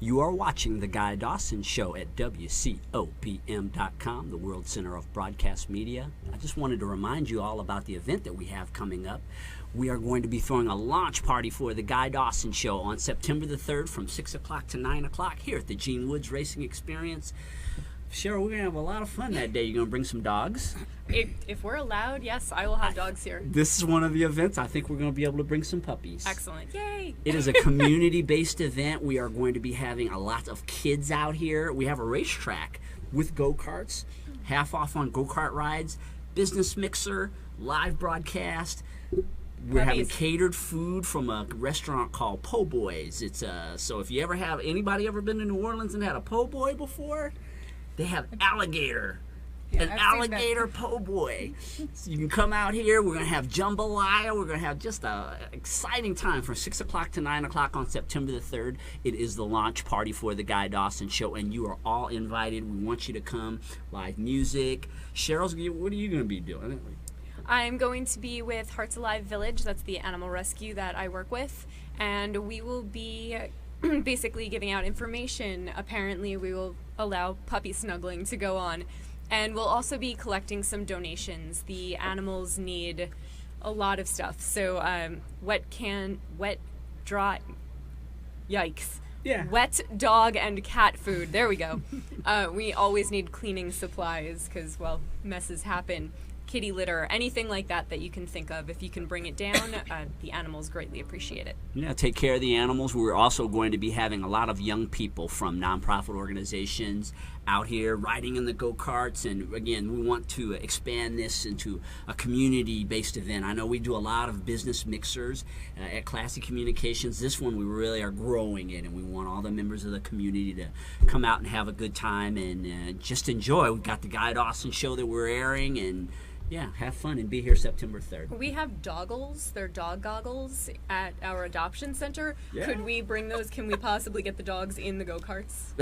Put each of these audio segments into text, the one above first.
You are watching The Guy Dawson Show at WCOBM.com, the World Center of Broadcast Media. I just wanted to remind you all about the event that we have coming up. We are going to be throwing a launch party for The Guy Dawson Show on September the 3rd from 6 o'clock to 9 o'clock here at the Gene Woods Racing Experience. Cheryl, we're going to have a lot of fun that day. You're going to bring some dogs? If we're allowed, yes, I will have dogs here. This is one of the events. I think we're going to be able to bring some puppies. Excellent. Yay! It is a community-based event. We are going to be having a lot of kids out here. We have a racetrack with go-karts, half off on go-kart rides, business mixer, live broadcast. We're having catered food from a restaurant called Po' Boys. It's so if you ever have anybody ever been to New Orleans and had a po' boy before, they have alligator. Yeah, An alligator po' boy. So you can come out here. We're going to have jambalaya. We're going to have just an exciting time from 6 o'clock to 9 o'clock on September the 3rd. It is the launch party for the Guy Dawson Show, and you are all invited. We want you to come. Live music. Cheryl's, what are you going to be doing? I'm going to be with Hearts Alive Village. That's the animal rescue that I work with. And we will be basically giving out information. Apparently, we will allow puppy snuggling to go on. And we'll also be collecting some donations. The animals need a lot of stuff. So wet, dry, yikes. Yeah. Wet dog and cat food. There we go. We always need cleaning supplies because, well, messes happen. Kitty litter, anything like that that you can think of. If you can bring it down, the animals greatly appreciate it. Yeah, take care of the animals. We're also going to be having a lot of young people from nonprofit organizations out here riding in the go-karts. And again, we want to expand this into a community-based event. I know we do a lot of business mixers at Classic Communications. This one we really are growing it, and we want all the members of the community to come out and have a good time and just enjoy. We've got the Guy Dawson Show that we're airing, and yeah, have fun and be here September 3rd. We have doggles. They're dog goggles at our adoption center. Yeah. Could we bring those? Can we possibly get the dogs in the go-karts?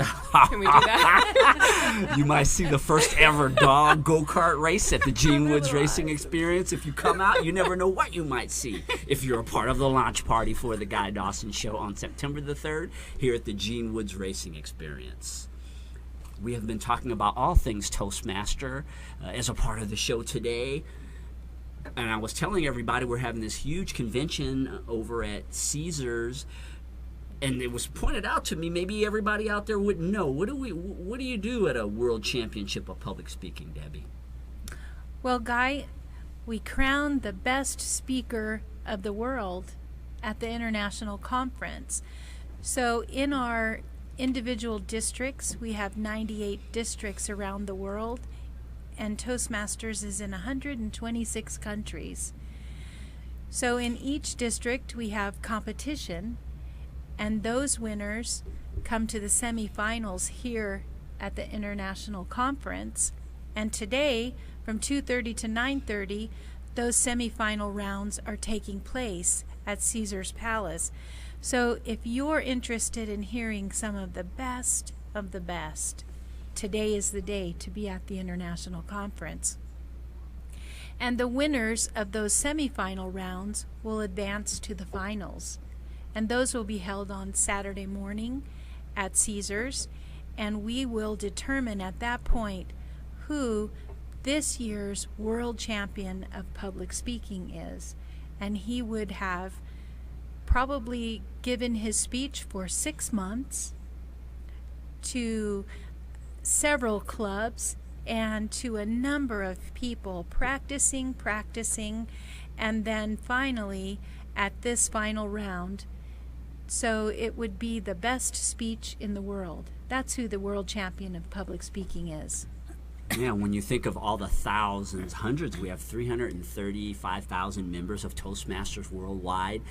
Can we do that? You might see the first ever dog go-kart race at the Gene Woods Racing Experience. If you come out, you never know what you might see if you're a part of the launch party for the Guy Dawson Show on September the 3rd here at the Gene Woods Racing Experience. We have been talking about all things Toastmaster as a part of the show today. And I was telling everybody we're having this huge convention over at Caesars. And it was pointed out to me, maybe everybody out there wouldn't know. What do you do at a World Championship of Public Speaking, Debbie? Well, Guy, we crown the best speaker of the world at the international conference. So in our individual districts, we have 98 districts around the world, and Toastmasters is in 126 countries. So in each district we have competition, and those winners come to the semifinals here at the international conference. And today from 2:30 to 9:30 those semifinal rounds are taking place at Caesars Palace. So if you're interested in hearing some of the best, today is the day to be at the international conference. And the winners of those semifinal rounds will advance to the finals. And those will be held on Saturday morning at Caesars. And we will determine at that point who this year's world champion of public speaking is. And he would have probably given his speech for 6 months to several clubs and to a number of people practicing, and then finally at this final round. So it would be the best speech in the world. That's who the world champion of public speaking is. Yeah, when you think of all the thousands, hundreds, we have 335,000 members of Toastmasters worldwide.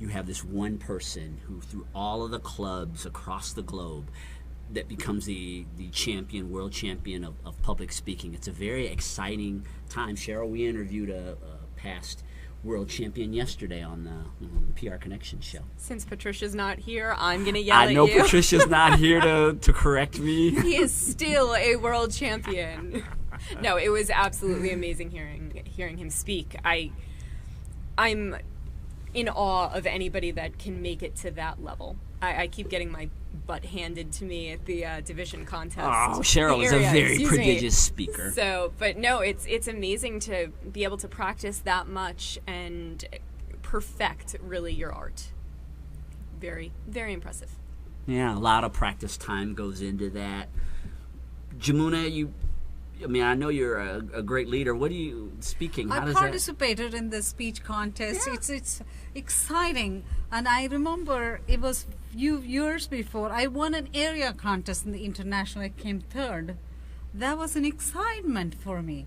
You have this one person who, through all of the clubs across the globe, that becomes the champion, world champion of public speaking. It's a very exciting time. Cheryl, we interviewed a past world champion yesterday on the PR Connection show. Since Patricia's not here, I'm going to yell at you. I know Patricia's not here to correct me. He is still a world champion. No, it was absolutely amazing hearing him speak. I'm in awe of anybody that can make it to that level. I keep getting my butt handed to me at the division contest. Oh, Cheryl is a very prodigious speaker. So, but no, it's amazing to be able to practice that much and perfect really your art. Very, very impressive. Yeah, a lot of practice time goes into that. Jamuna, I know you're a great leader. What are you speaking? How I does participated in the speech contest. Yeah. It's exciting, and I remember it was few years before I won an area contest in the international. I came third. That was an excitement for me.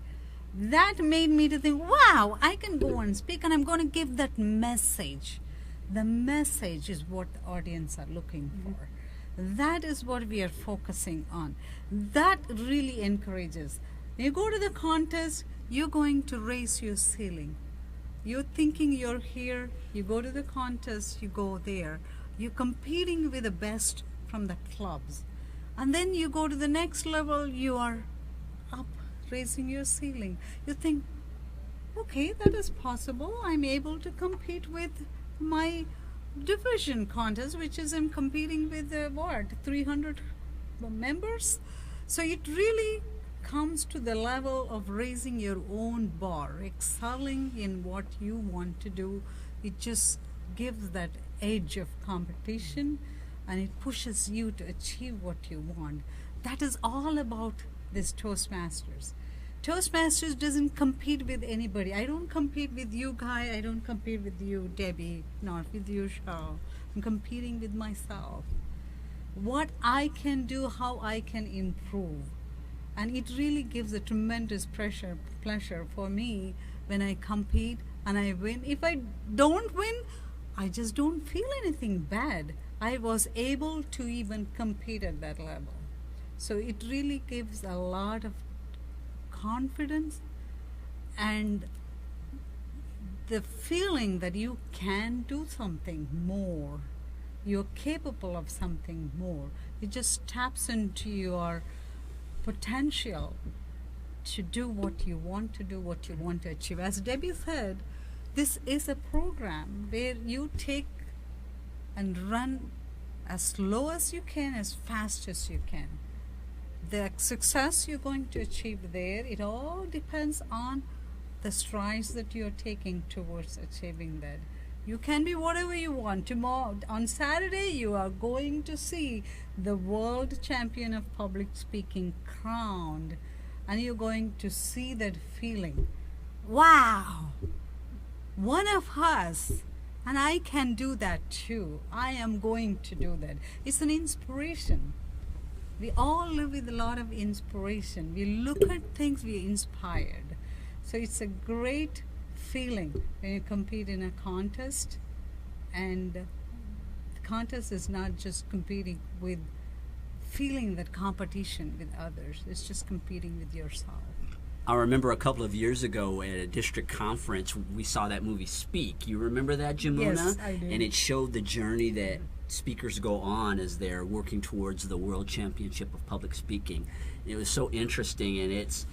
That made me to think, wow, I can go and speak, and I'm going to give that message. The message is what the audience are looking for. That is what we are focusing on. That really encourages. When you go to the contest, you're going to raise your ceiling. You're thinking you're here, you go to the contest, you go there. You're competing with the best from the clubs. And then you go to the next level, you are up, raising your ceiling. You think, okay, that is possible. I'm able to compete with my division contest, which is I'm competing with 300 members. So it really comes to the level of raising your own bar, excelling in what you want to do. It just gives that edge of competition, and it pushes you to achieve what you want. That is all about this Toastmasters. Toastmasters doesn't compete with anybody. I don't compete with you, Guy. I don't compete with you, Debbie. Not with you, Cheryl. I'm competing with myself. What I can do, how I can improve. And it really gives a tremendous pleasure for me when I compete and I win. If I don't win, I just don't feel anything bad. I was able to even compete at that level. So it really gives a lot of confidence and the feeling that you can do something more. You're capable of something more. It just taps into your potential to do what you want to do, what you want to achieve. As Debbie said, this is a program where you take and run as slow as you can, as fast as you can. The success you're going to achieve there, it all depends on the strides that you're taking towards achieving that. You can be whatever you want. Tomorrow, on Saturday, you are going to see the world champion of public speaking crowned, and you're going to see that feeling. Wow, one of us, and I can do that too. I am going to do that. It's an inspiration. We all live with a lot of inspiration. We look at things, we're inspired. So it's a great feeling when you compete in a contest, and the contest is not just competing with feeling that competition with others, it's just competing with yourself. I remember a couple of years ago at a district conference, we saw that movie Speak. You remember that, Jamuna? Yes, I do. And it showed the journey that speakers go on as they're working towards the World Championship of Public Speaking. It was so interesting, and it's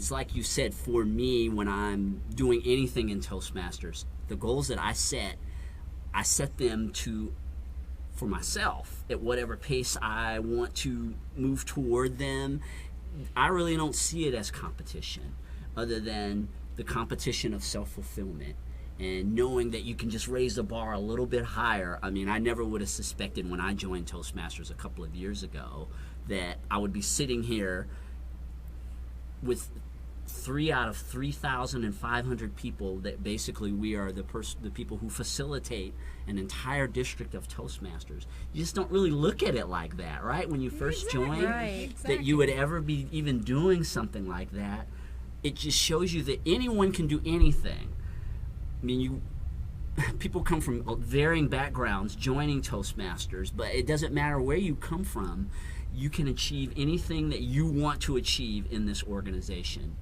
like you said, for me, when I'm doing anything in Toastmasters, the goals that I set them for myself at whatever pace I want to move toward them. I really don't see it as competition, other than the competition of self-fulfillment and knowing that you can just raise the bar a little bit higher. I mean, I never would have suspected when I joined Toastmasters a couple of years ago that I would be sitting here with 3 out of 3,500 people that basically we are the people who facilitate an entire district of Toastmasters. You just don't really look at it like that, right? When you first join, Right. that you would ever be even doing something like that. It just shows you that anyone can do anything. I mean, people come from varying backgrounds joining Toastmasters, but it doesn't matter where you come from. You can achieve anything that you want to achieve in this organization.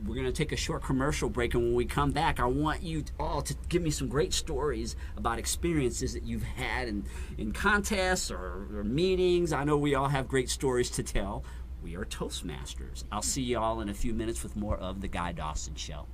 We're going to take a short commercial break, and when we come back, I want you all to give me some great stories about experiences that you've had in contests or meetings. I know we all have great stories to tell. We are Toastmasters. I'll see you all in a few minutes with more of The Guy Dawson Show.